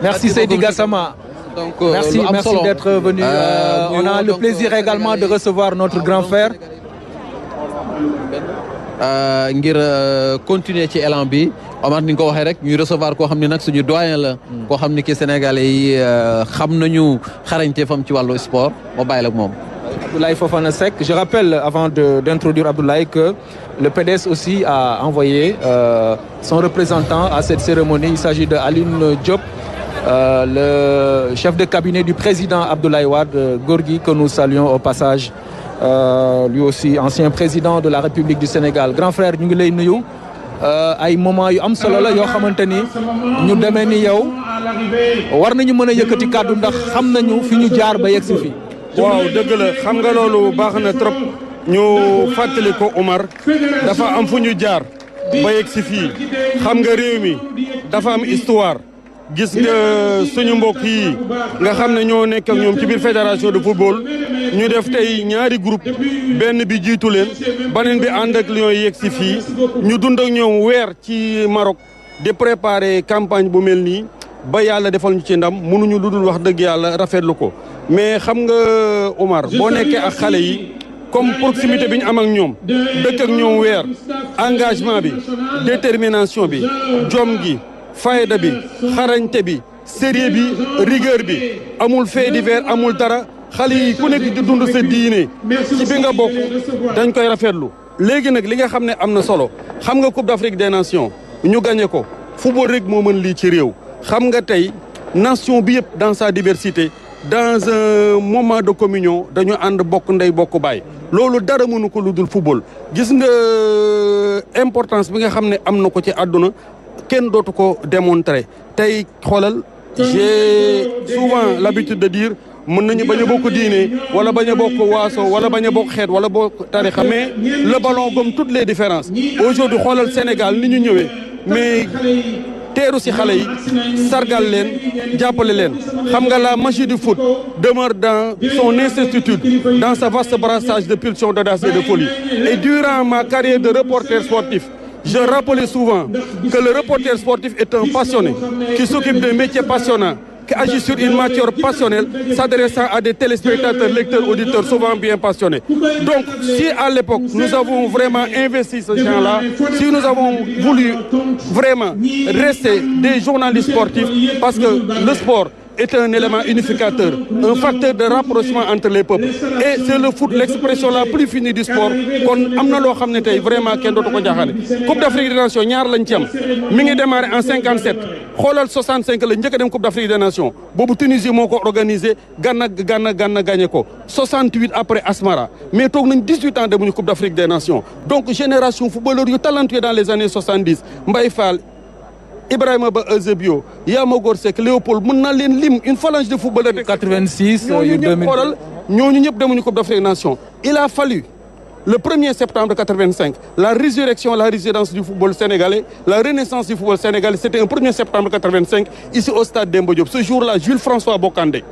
Merci Seydi Gassama. Donc, merci d'être venu. On a le plaisir également de recevoir notre grand frère. ngir continuer ci élan bi Omar ni nga ko waxee rek ñuy recevoir koo xam ne nag suñu doyen la. koo xam ne ki Sénégalais yi xam nañu xarañte fam ci wàllu sport moo bàyyi la moom. Abdoulaye Fofana Seck. Je rappelle avant d'introduire Abdoulaye que le PDS aussi a envoyé son représentant à cette cérémonie. Il s'agit de Aline Diop, le chef de cabinet du président Abdoulaye Wade, Gorgui, que nous saluons au passage. Lui aussi ancien président de la République du Sénégal. Grand frère ñu ngi lay nuyu ay moment yu am solo la yoo xamante ni ñu demee ni yow war nañu mën a yëkkati kàddu ndax xam nañu fi ñu jaar ba yegg si fi. waaw dëgg la xam nga loolu baax na trop ñu fàttali ko Omar dafa am fu ñu jaar ba yegg si fii xam nga réew mi dafa am histoire gis nga suñu mbokk yi nga xam ne ñoo nekk ak ñoom ci biir fédération de football ñu def tey ñaari groupe benn bi jiitu leen beneen bi ànd ak Lions yi yegg si fii ñu dund ak ñoom weer ci Maroc di préparer campagne bu mel nii ba yàlla defal ñu ci ndam mënuñu lu dul wax dëgg yàlla rafetlu ko mais xam nga Omar boo nekkee ak xale yi comme proximité bi ñu am ak ñoom dëkk ak ñoom weer engagement bi détermination bi jom gi fayda bi xarañte bi sérieux bi rigueur bi amul fait divers amul dara xale yi ku nekk di dund sa diine ci bi nga bokk dañ koy rafetlu léegi nag li nga xam ne am na solo xam nga Coupe d'Afrique des Nations ñu gagné ko football rek moo mën lii ci réew xam nga tey nation bi yëpp dans sa diversité dans un moment de communion dañu ànd bokk ndey bokk baay loolu dara mënu ko lu dul football gis nga importance bi nga xam ne am na ko ci àdduna kenn dootu ko démontrer tey xoolal j'ai souvent l'habitude de dire mën nañu bañ a bokk diine wala bañ a bokk waaso wala bañ a bokk xeet wala bokk tarixa mais le ballon comme toutes les différences aujourd'hui xoolal Sénégal ni ñu ñëwee mais teeru si xale yi sargal leen jàppale leen xam nga la magie du foot demeure dans son incertitude dans sa vaste brassage de pulsions, d'audace et de folie. Et durant ma carrière de reporter sportif, je rappelais souvent que le reporter sportif est un passionné qui s'occupe d'un métier passionnant, qui agit sur une matière passionnelle, s'adressant à des téléspectateurs, lecteurs, auditeurs, souvent bien passionnés. Donc, si à l'époque, nous avons vraiment investi ce genre-là, si nous avons voulu vraiment rester des journalistes sportifs, parce que le sport est un élément unificateur, un facteur de rapprochement entre les peuples. Et c'est le foot, l'expression la plus finie du sport. Kon amna lo xamné tay vraiment kenn dootu ko jaxale. Coupe d'Afrique des Nations ñaar lañ ci am. Mi ngi démarré en 57. Xolal 65 la ñëk dem Coupe d'Afrique des Nations. Bobu Tunisie moko organisé, Ghana gagné ko. 68 après Asmara. Mais tok nañ 18 ans demuñu Coupe d'Afrique des Nations. Donc génération footballeur yu talentueux dans les années 70, Mbaye Fall, Ibrahima Ba Eusebio, Yamagor Seck, Léopold, mën naa leen lim une phalange de footballeurs. 86 ñooñu ñëpp demuñu Coupe d'Afrique des Nations. Il a fallu le 1er septembre 85, la résurrection, la résidence du football sénégalais, la renaissance du football sénégalais, c'était un 1er septembre 85, ici au stade Demba Diop. Ce jour-là, Jules François Bocandé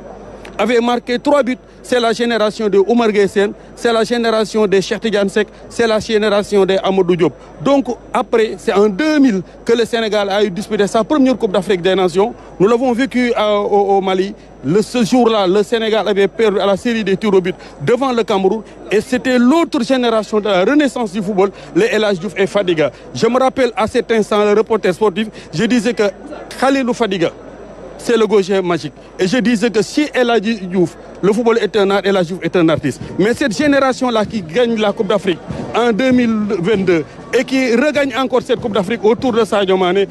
avait marqué 3 buts. C'est la génération de Oumar Gueye Sène, c'est la génération de Cheikh Tidiane Seck, c'est la génération de Amadou Diop. Donc après, c'est en 2000 que le Sénégal a eu disputé sa première Coupe d'Afrique des Nations. Nous l'avons vécu au Mali. Ce jour-là, le Sénégal avait perdu à la série des tirs au but devant le Cameroun. Et c'était l'autre génération de la renaissance du football, les El Hadji Diouf et Fadiga. Je me rappelle à cet instant, le reporter sportif, je disais que Khalilou Fadiga, c'est le gaucher magique. Et je disais que si El Hadji Diouf, le football est un art, El Hadji Diouf est un artiste. Mais cette génération-là qui gagne la Coupe d'Afrique en 2022 et qui regagne encore cette Coupe d'Afrique autour de Sadio Mané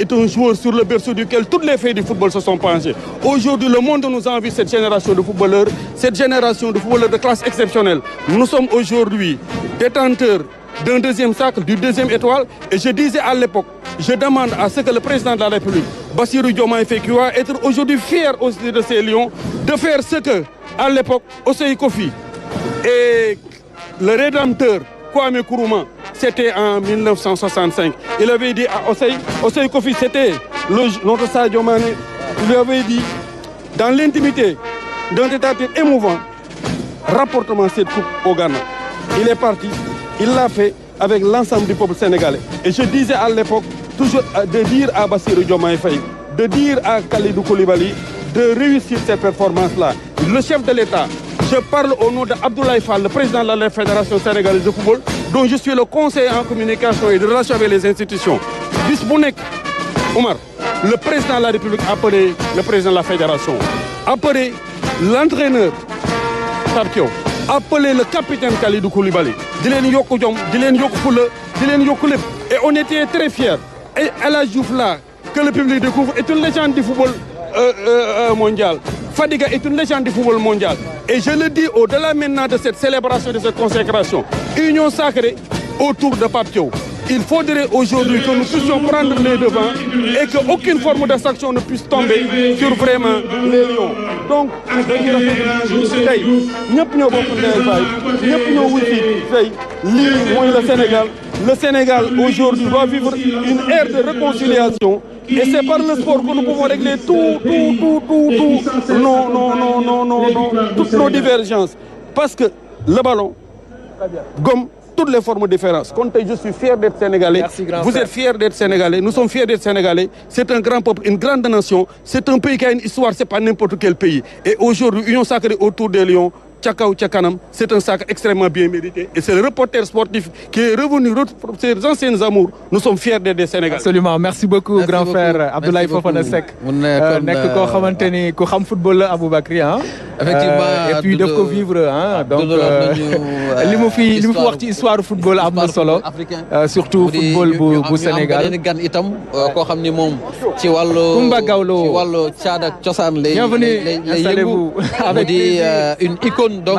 est un joueur sur le berceau duquel toutes les fées du football se sont penchées. Aujourd'hui, le monde nous envie cette génération de footballeurs, cette génération de footballeurs de classe exceptionnelle. Nous sommes aujourd'hui détenteurs d'un deuxième sac, du deuxième étoile. Et je disais à l'époque, je demande à ce que le président de la République, Bassirou Diomaye Faye, qui va être aujourd'hui fier aussi de ces lions, de faire ce que, à l'époque, Osei Kofi et le rédempteur Kwame Nkrumah, c'était en 1965. Il avait dit à Osei Kofi, c'était notre Sadio Mané, il lui avait dit, dans l'intimité d'un état émouvant, rapporte-moi cette coupe au Ghana. Il est parti, il l'a fait avec l'ensemble du peuple sénégalais. Et je disais à l'époque, toujours de dire à Bassirou Diomaye Faye, de dire à Kalidou Koulibaly de réussir cette performance-là. Le chef de l'État, je parle au nom d'Abdoulaye Fall, le président de la Fédération sénégalaise de football, dont je suis le conseiller en communication et de relations avec les institutions. Bis bu nekk, Omar, le président de la République a appelé le président de la Fédération, appelé l'entraîneur Pape Thiaw, appelé le capitaine Kalidou Koulibaly, di leen yokk jom, di leen yokk fulla, di leen yokk lépp. Et on était très fiers. Et El Hadji Diouf là, que le public découvre, est une légende du football mondial. Fadiga est une légende du football mondial. Et je le dis au-delà maintenant de cette célébration, de cette consécration, union sacrée autour de Pape Thiaw. Il faudrait aujourd'hui que nous puissions prendre les devants et qu'aucune forme de sanction ne puisse tomber sur vraiment les lions. Donc, tey ñëpp ñoo bokk ndey baay ñëpp ñoo wuti tey lii mooy le Sénégal. Le Sénégal aujourd'hui va vivre une ère de réconciliation et c'est par le sport que nous pouvons régler toutes nos divergences. Parce que le ballon gomme toutes les formes de différence. Quand je suis fier d'être Sénégalais, merci, vous êtes fiers d'être Sénégalais, nous sommes fiers d'être Sénégalais. C'est un grand peuple, une grande nation. C'est un pays qui a une histoire, c'est pas n'importe quel pays. Et aujourd'hui, Union sacrée autour des Lions, Tchakaou Tchakanam, c'est un sacre extrêmement bien mérité. Et c'est le reporter sportif qui est revenu pour ses anciens amours. Nous sommes fiers d'être des Sénégalais. Absolument. Merci beaucoup, merci grand beaucoup. Frère Abdoulaye Fofana Seck. Nekk koo xamante ni ku xam football la Aboubacry ah. Effectivement. Et puis daf ko vivre ah. Donc li mu fi wax ci histoire football am na solo. Surtout football bu Sénégal. Ñu gan itam koo xam ni moom ci wàllu Kumba Gawlo ci wàllu caada ak cosaan lay bienvenue, lay yëngu. Une icône donc